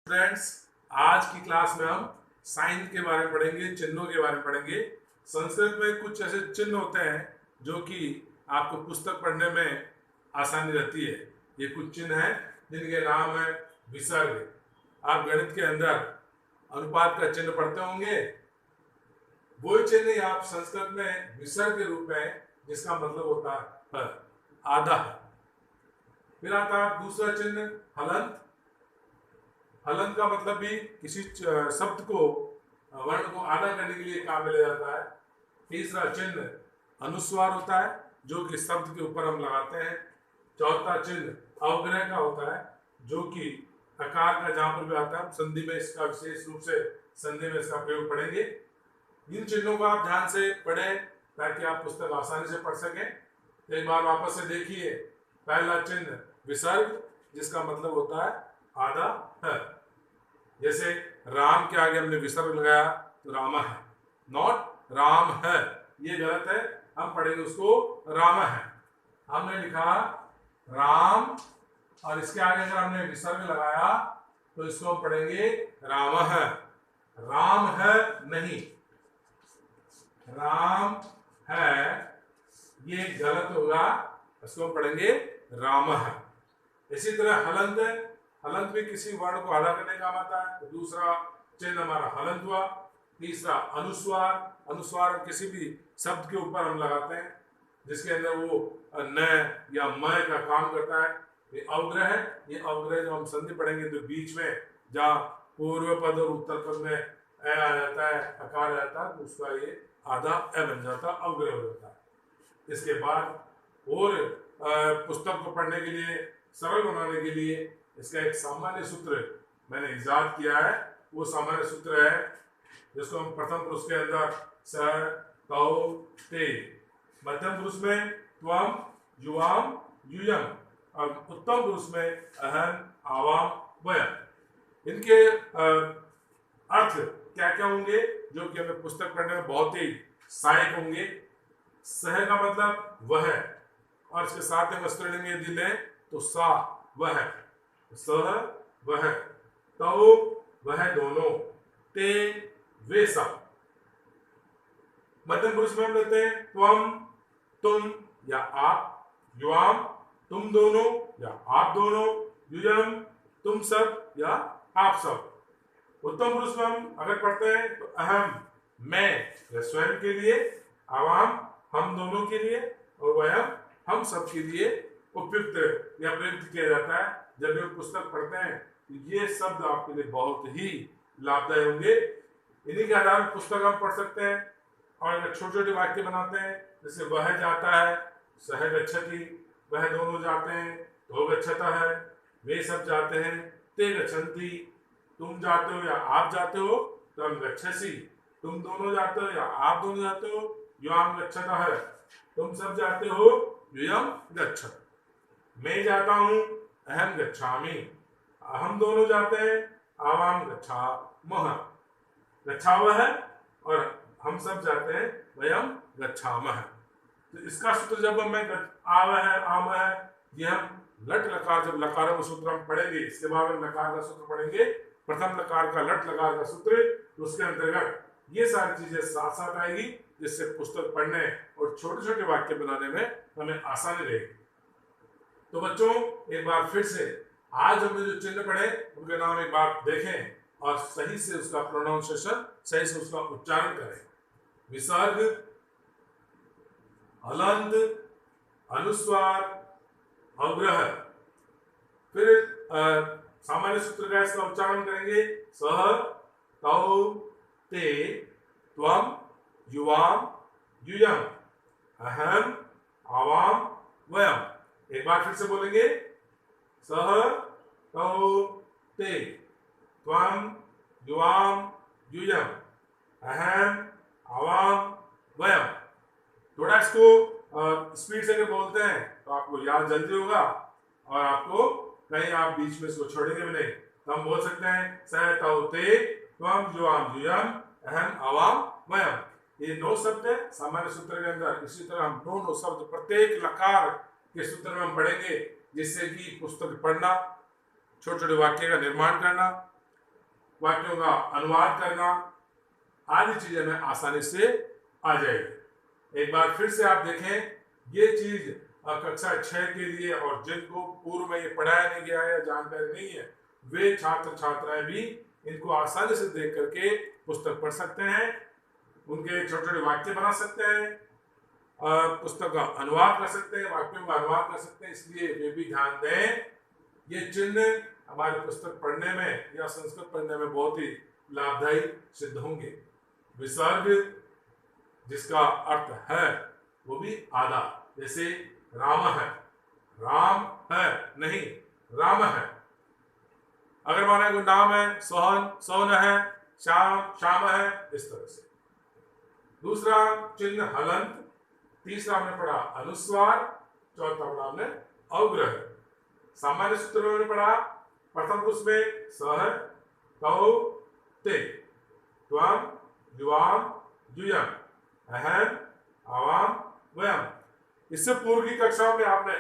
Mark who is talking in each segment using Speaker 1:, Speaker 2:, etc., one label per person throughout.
Speaker 1: Friends, आज की class में हम साइन के बारे में पढ़ेंगे, चिन्हों के बारे में पढ़ेंगे। संस्कृत में कुछ ऐसे चिन्ह होते हैं जो कि आपको पुस्तक पढ़ने में आसानी रहती है। ये कुछ चिन्ह हैं जिनके नाम है विसर्ग। आप गणित के अंदर अनुपात का चिन्ह पढ़ते होंगे, वो चिन्ह ही आप संस्कृत में विसर्ग के रूप में, जिसका मतलब होता है आधा। फिर आता है दूसरा चिन्ह हलंत। हलंत का मतलब भी किसी शब्द को, वर्ण को आधा करने के लिए काम में लिया जाता है। तीसरा चिन्ह अनुस्वार होता है जो कि शब्द के ऊपर हम लगाते हैं। चौथा चिन्ह अवग्रह का होता है जो कि आकार का जहां पर भी आता है, संधि में इसका विशेष रूप से संधि में इसका प्रयोग पढ़ेंगे। इन चिन्हों को आप ध्यान से पढ़ें ताकि आप पुस्तक आसानी से पढ़ सकें। तो एक बार वापस से देखिए। पहला चिन्ह विसर्ग, जिसका मतलब होता है आधा है। जैसे राम के आगे हमने विसर्ग लगाया तो रामा है, नॉट राम है। ये गलत है, हम पढ़ेंगे उसको रामा है। हमने लिखा राम और इसके आगे अगर हमने विसर्ग लगाया तो इसको हम पढ़ेंगे राम है। राम है नहीं, राम है, ये गलत होगा। इसको हम पढ़ेंगे राम है। इसी तरह हलंत है। हलंत भी किसी वर्ण को आधा करने का आता है। तो दूसरा चिन्ह हमारा हलंत हुआ। तीसरा अनुस्वार। अनुस्वार किसी भी शब्द के ऊपर हम लगाते हैं जिसके अंदर वो न या म का काम करता है। ये अवग्रह है। ये अवग्रह जो हम संधि पढ़ेंगे तो बीच में जहाँ पूर्व पद और उत्तर पद में ए आ जाता है, आकार आ जाता है, तो उसका ये आधा ए बन जाता है, अवग्रह हो जाता है। इसके बाद और पुस्तक को पढ़ने के लिए, सरल बनाने के लिए इसका एक सामान्य सूत्र मैंने इजाद किया है। वो सामान्य सूत्र है जिसको हम प्रथम पुरुष के अंदर स तौ ते, मध्यम पुरुष में त्वम युवाम यूयम और उत्तम पुरुष में अहम आवाम वयम। इनके अर्थ क्या क्या होंगे जो कि हमें पुस्तक पढ़ने में बहुत ही सहायक होंगे। सह का मतलब वह, और इसके साथ में स्त्रीलिंग यदि लें तो सा वह, सह वह, तौ वह दोनों, ते वे सब। मध्यम पुरुष में हम लेते हैं त्वम तुम या आप, युवाम तुम दोनों या आप दोनों, युयम तुम सब या आप सब। उत्तम पुरुष में हम अगर पढ़ते हैं तो अहम मैं या स्वयं के लिए, आवाम हम दोनों के लिए, और वयम हम सब के लिए उपयुक्त या प्रयुक्त किया जाता है। जब भी पुस्तक पढ़ते हैं तो ये शब्द आपके लिए बहुत ही लाभदायक होंगे। इन्हीं के आधार पर पुस्तक हम पढ़ सकते हैं और छोटे छोटे वाक्य बनाते हैं। जैसे वह जाता है, सह गच्छति, वह दोनों जाते हैं, तो गच्छता है, वे सब जाते हैं, ते गच्छन्ति, तुम जाते हो या आप जाते हो, तम गच्छसि, तुम दोनों जाते हो या आप दोनों जाते हो, युवाम गच्छता है, तुम सब जाते हो, युयम गच्छत। मैं जाता हूँ, अहम गच्छामि, हम दोनों जाते हैं, आवाम गच्छामः, गच्छावः, और हम सब जाते हैं, वयम गच्छामः। तो इसका सूत्र जब मैं आवह आमह, ये हम लट लकार, जब लकारों का सूत्र हम पढ़ेंगे, इसके बाद हम लकार का सूत्र पढ़ेंगे, प्रथम लकार का लट लकार का सूत्र, तो उसके अंतर्गत ये सारी चीजें साथ साथ आएगी जिससे पुस्तक पढ़ने और छोटे छोटे वाक्य बनाने में हमें आसानी रहेगी। तो बच्चों, एक बार फिर से आज हमने जो चिन्ह पढ़े उनके नाम एक बार देखें और सही से उसका प्रोनाउंसिएशन, सही से उसका उच्चारण करें। विसर्ग, हलंत, अनुस्वार, अवग्रह। फिर सामान्य सूत्र का इसका उच्चारण करेंगे, सह तौ ते त्वम युवाम यूयम अहम आवाम वयम। एक बार फिर से बोलेंगे, सह तौ ते त्वम युवाम यूयम अहम आवाम वयम। थोड़ा इसको स्पीड से अगर बोलते हैं तो आपको याद जल्दी होगा और आपको कहीं आप बीच में इसको छोड़ेंगे भी नहीं। तो हम बोल सकते हैं, सह तौ ते त्वम युवाम यूयम अहम आवाम वयम। ये 9 शब्द है सामान्य सूत्र के अंदर। इसी तरह हम दोनों शब्द प्रत्येक लकार के सूत्र में हम पढ़ेंगे, जिससे कि पुस्तक पढ़ना, छोटे छोटे वाक्य का निर्माण करना वाक्यों का अनुवाद करना आदि चीजें हमें आसानी से आ जाएगी। एक बार फिर से आप देखें, ये चीज कक्षा 6 के लिए और जिनको पूर्व में ये पढ़ाया नहीं गया है या जानकारी नहीं है, वे छात्र छात्राएं भी इनको आसानी से देख करके पुस्तक पढ़ सकते हैं, उनके छोटे छोटे वाक्य बना सकते हैं, पुस्तक का अनुवाद कर सकते हैं, वाक्यों का अनुवाद कर सकते हैं। इसलिए वे भी ध्यान दें, ये चिन्ह हमारे पुस्तक पढ़ने में या संस्कृत पढ़ने में बहुत ही लाभदायी सिद्ध होंगे। विसर्ग जिसका अर्थ है वो भी आधा, जैसे राम है, राम है नहीं, राम है। अगर माने कोई नाम है, सोहन, सोहन है, श्याम, श्याम है, इस तरह से। दूसरा चिन्ह हलंत, तीसरा हमने पढ़ा अनुस्वार, चौथा पढ़ा हमने अवग्रह। सामान्य सूत्र में हमने पढ़ा प्रथम पुरुष में सह, तौ, ते, त्वम, युवाम, युयम, अहम, आवाम, वयम। इससे पूर्व की कक्षाओं में आपने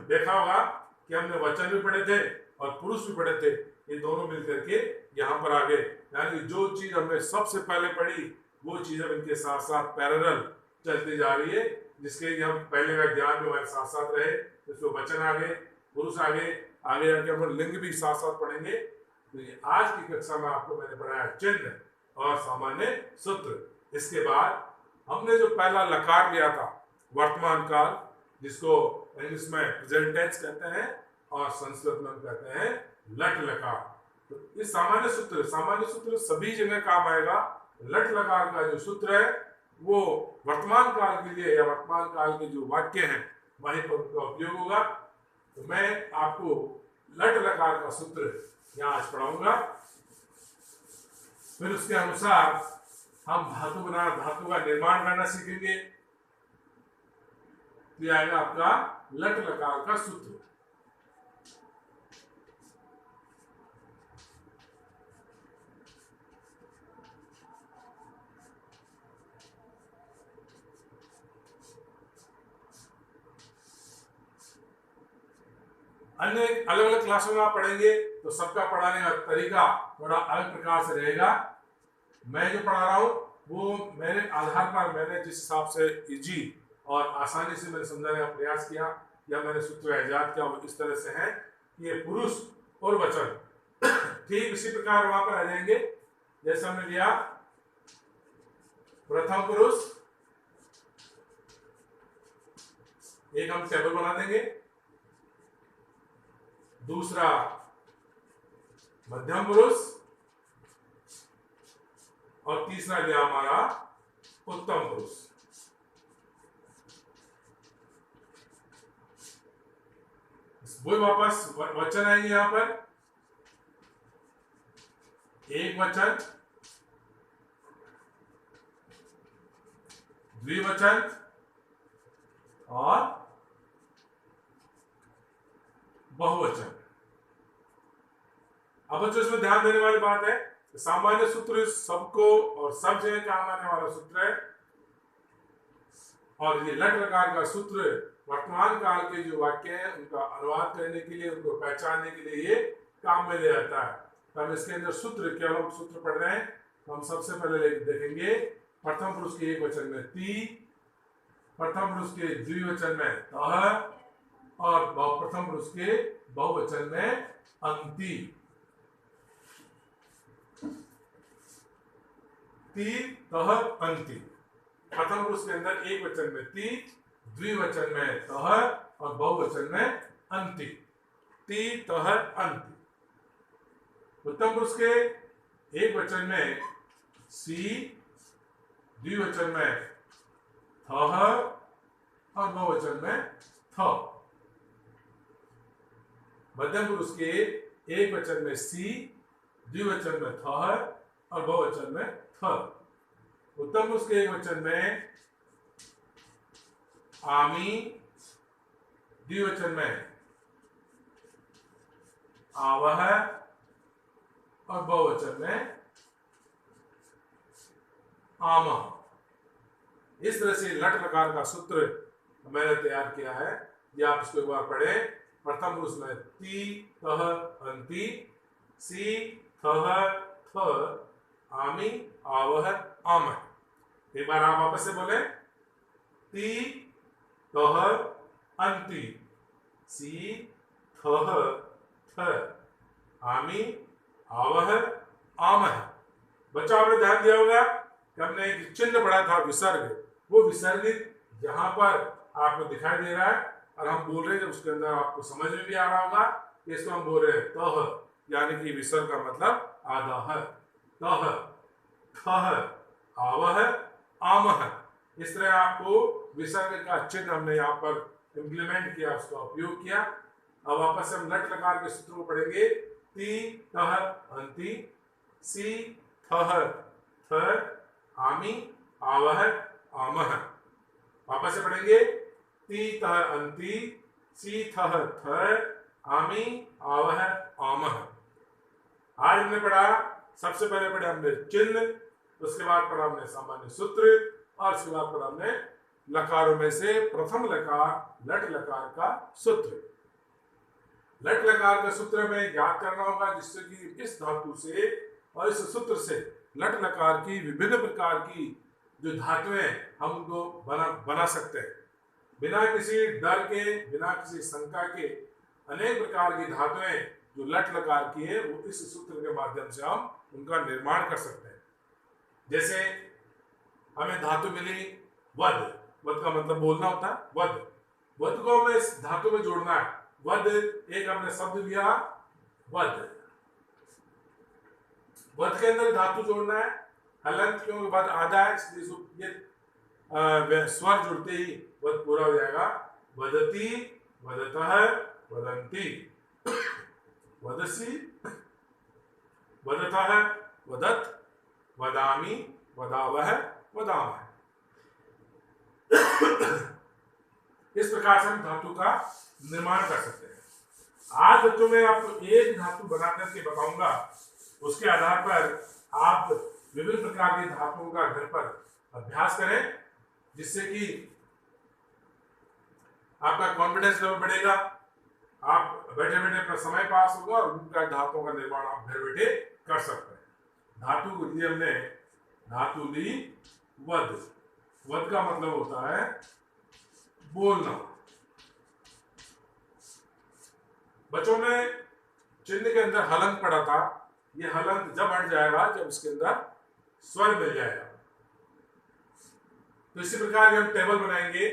Speaker 1: देखा होगा कि हमने वचन भी पढ़े थे और पुरुष भी पढ़े थे, ये दोनों मिलकर के यहाँ पर आ गए। यानी जो चीज हमने सबसे पहले पढ़ी वो चीज अब इनके साथ साथ पैरेलल चलती जा रही है, जिसके लिए हम पहले का ज्ञान भी हमारे साथ साथ रहे। इसमें वचन आगे, पुरुष आगे, आगे जाके हम लिंग भी साथ साथ पढ़ेंगे। तो ये आज की कक्षा में आपको मैंने पढ़ाया चिन्ह और सामान्य सूत्र। इसके बाद हमने जो पहला लकार लिया था वर्तमान काल, जिसको इंग्लिश में प्रेजेंट टेंस कहते हैं और संस्कृत में कहते हैं लट लकार। तो इस सामान्य सूत्र सभी जगह काम आएगा। लट लकार का जो सूत्र है वो वर्तमान काल के लिए या वर्तमान काल के जो वाक्य हैं वहीं पर उनका उपयोग होगा। तो मैं आपको लट लकार का सूत्र यहाँ आज पढ़ाऊंगा, फिर उसके अनुसार हम धातु का निर्माण करना सीखेंगे। ये आएगा आपका लट लकार का सूत्र। अन्य अलग अलग क्लासों में आप पढ़ेंगे तो सबका पढ़ाने का तरीका थोड़ा अलग प्रकार से रहेगा। मैं जो पढ़ा रहा हूँ वो मेरे आधार पर मैंने जिस हिसाब से इजी और आसानी से मैंने समझाने का प्रयास किया या मैंने सूत्र ईजाद किया वो इस तरह से है कि ये पुरुष और वचन ठीक इसी प्रकार वहां पर आ जाएंगे जैसे हमने लिया प्रथम पुरुष, एक हम टेबल बना देंगे, दूसरा मध्यम पुरुष और तीसरा लिया हमारा उत्तम पुरुष। वो वापस वचन आएंगे यहां पर, एक वचन, द्विवचन और बहुवचन। अब बच्चों इसमें ध्यान देने वाली बात है, सामान्य सूत्र सबको और सब जगह काम आने वाला सूत्र है और ये लट लकार का सूत्र वर्तमान काल के जो वाक्य हैं उनका अनुवाद करने के लिए, उनको पहचानने के लिए ये काम में ले जाता है। तो हम इसके अंदर सूत्र, केवल हम सूत्र पढ़ रहे हैं, तो हम सबसे पहले देखेंगे प्रथम पुरुष के एक वचन में ती, प्रथम पुरुष के द्विवचन में तह और प्रथम पुरुष के बहुवचन में अंति। ती, तह, अंति। प्रथम पुरुष के अंदर एक वचन में ती, द्विवचन में तह और बहुवचन में अंति। ती, तह, अंति। उत्तम पुरुष के एक वचन में सी, द्विवचन में थह और बहुवचन में थ। मध्यम पुरुष के एक वचन में सी, द्विवचन में थह और बहुवचन में थ। उत्तम पुरुष के एक वचन में आमी, द्विवचन में आवह और बहुवचन में आमः। इस तरह से लट लकार का सूत्र मैंने तैयार किया है, ये आप इसको एक बार पढ़ें। प्रथम पुरुष में ती, तह, अंति, सी, थह, थ आमी आवह आमह। एक बार आप वापस से बोले, ती तह अंति, सी थह थ आमी आवह आमह। बच्चों आपने ध्यान दिया होगा कि हमने एक चिन्ह पढ़ा था विसर्ग, वो विसर्ग यहाँ पर आपको दिखाई दे रहा है और हम बोल रहे हैं, जब उसके अंदर आपको समझ में भी आ रहा होगा कि इसको हम बोल रहे हैं तह, यानी कि विसर्ग का मतलब आधा है। तह थह आवह आमह, इस तरह आपको विसर्ग का चिन्ह हमने यहाँ पर इम्प्लीमेंट किया, उसका उपयोग किया। अब वापस से हम लट लकार के सूत्र को पढ़ेंगे। ती तह अंति, सी थह थ आमी आवह आमह। वापस से पढ़ेंगे, ती तह अंति, सी थह थ आमी आवह आमह। आज हमने पढ़ा, सबसे पहले पढ़ा हमने चिन्ह, उसके बाद पढ़ा हमने सामान्य सूत्र, और उसके बाद पढ़ा हमने लकारों में से प्रथम लकार लट लकार का सूत्र। लट लकार का सूत्र में याद करना होगा, जिससे कि इस धातु से और इस सूत्र से लट लकार की विभिन्न प्रकार की जो धातुएं हम उनको बना सकते हैं। बिना किसी डर के, बिना किसी शंका के अनेक प्रकार की धातुएं जो लट लकार की है, वो इस सूत्र के माध्यम से हम उनका निर्माण कर सकते हैं। जैसे हमें धातु मिली वध, वध का मतलब बोलना होता है, वध, वध को हमें इस धातु में जोड़ना है। वध, एक हमने शब्द लिया वध, वध के अंदर धातु जोड़ना है, हलंत, क्योंकि वध आधा है इसलिए ये स्वर जुड़ते ही वध पूरा हो जाएगा। वदती, वदतः, वदंती, वदसी, वदतः, वदत, वदामी, वदावह, वदामह। इस प्रकार से हम धातु का निर्माण कर सकते हैं। आज बच्चों में आपको एक धातु बना करके बताऊंगा, उसके आधार पर आप विभिन्न प्रकार की धातुओं का घर पर अभ्यास करें, जिससे कि आपका कॉन्फिडेंस लेवल बढ़ेगा, आप बैठे बैठे अपना समय पास होगा और उनका धातुओं का निर्माण आप घर बैठे कर सकते हैं। धातु को लिए हमने, धातु ली वध, वध का मतलब होता है बोलना। बच्चों ने चिन्ह के अंदर हलंत पढ़ा था, ये हलंत जब हट जाएगा जब इसके अंदर स्वर मिल जाएगा। तो इसी प्रकार के हम टेबल बनाएंगे।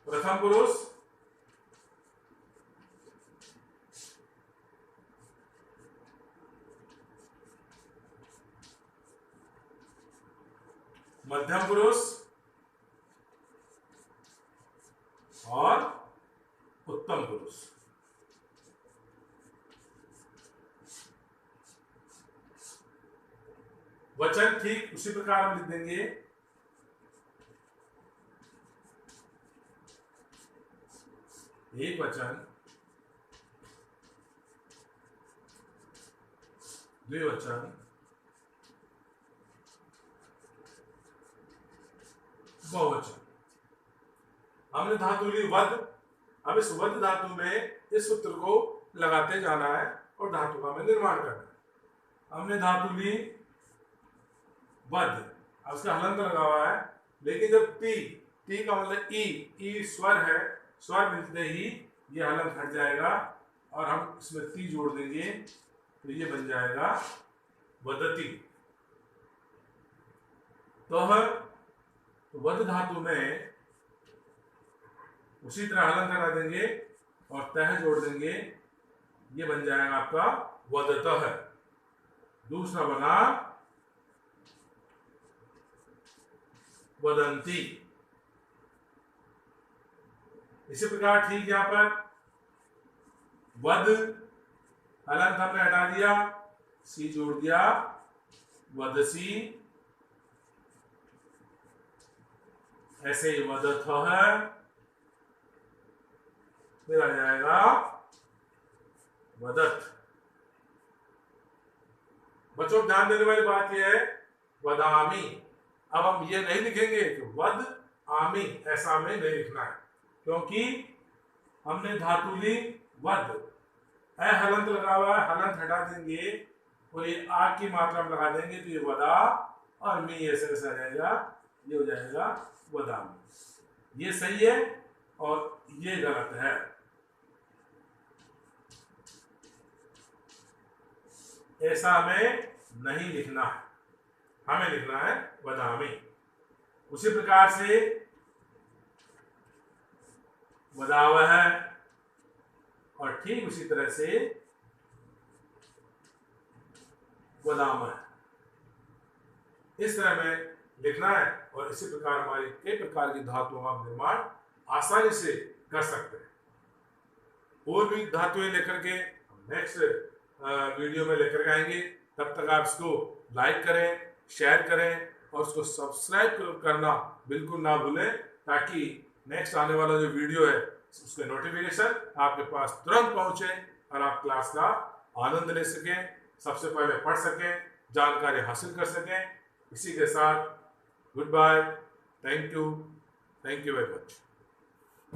Speaker 1: प्रथम पुरुष, मध्यम पुरुष और उत्तम पुरुष। वचन ठीक उसी प्रकार हम लिख देंगे। एक वचन, द्विवचन, बहुवचन। हमने धातु ली वध, अब इस वध धातु में इस सूत्र को लगाते जाना है और धातु का हमें निर्माण करना है। हमने धातु ली वध, अब उसका हलंत लगा हुआ है, लेकिन जब ती, ती का मतलब ई स्वर है, स्वर मिलते ही ये हलंत हट जाएगा और हम इसमें ती जोड़ देंगे, तो ये बन जाएगा वदती। तो वध धातु में उसी तरह हलंत लगा देंगे और तह जोड़ देंगे, ये बन जाएगा आपका वदतः। दूसरा बना वदंती। इसी प्रकार ठीक यहां पर वध, हलंत हमने हटा दिया, सी जोड़ दिया, वदसी। ऐसे ही वदथः, फिर आ जाएगा वदत। बच्चों ध्यान देने वाली बात यह है, वदामी। अब हम ये नहीं लिखेंगे कि वद आमी, ऐसा हमें नहीं लिखना है, क्योंकि हमने धातुली वध, ए हलंत लगा हुआ है, हलंत हटा देंगे और ये आ की मात्रा में लगा देंगे तो ये वदा और मी ऐसा ऐसा रहेगा, ये हो जाएगा वदामी। ये सही है और ये गलत है। ऐसा हमें नहीं लिखना है, हमें लिखना है वदामी। उसी प्रकार से वदावह और ठीक उसी तरह से वदामह, इस तरह में लिखना है। और इसी प्रकार हमारी कई प्रकार की धातुओं का निर्माण आसानी से कर सकते हैं। और भी धातुएं लेकर के नेक्स्ट वीडियो में लेकर आएंगे। तब तक आप इसको लाइक करें, शेयर करें और उसको सब्सक्राइब करना बिल्कुल ना भूलें, ताकि नेक्स्ट आने वाला जो वीडियो है उसके नोटिफिकेशन आपके पास तुरंत पहुंचे और आप क्लास का आनंद ले सकें, सबसे पहले पढ़ सकें, जानकारी हासिल कर सकें। इसी के साथ goodbye, thank you very much.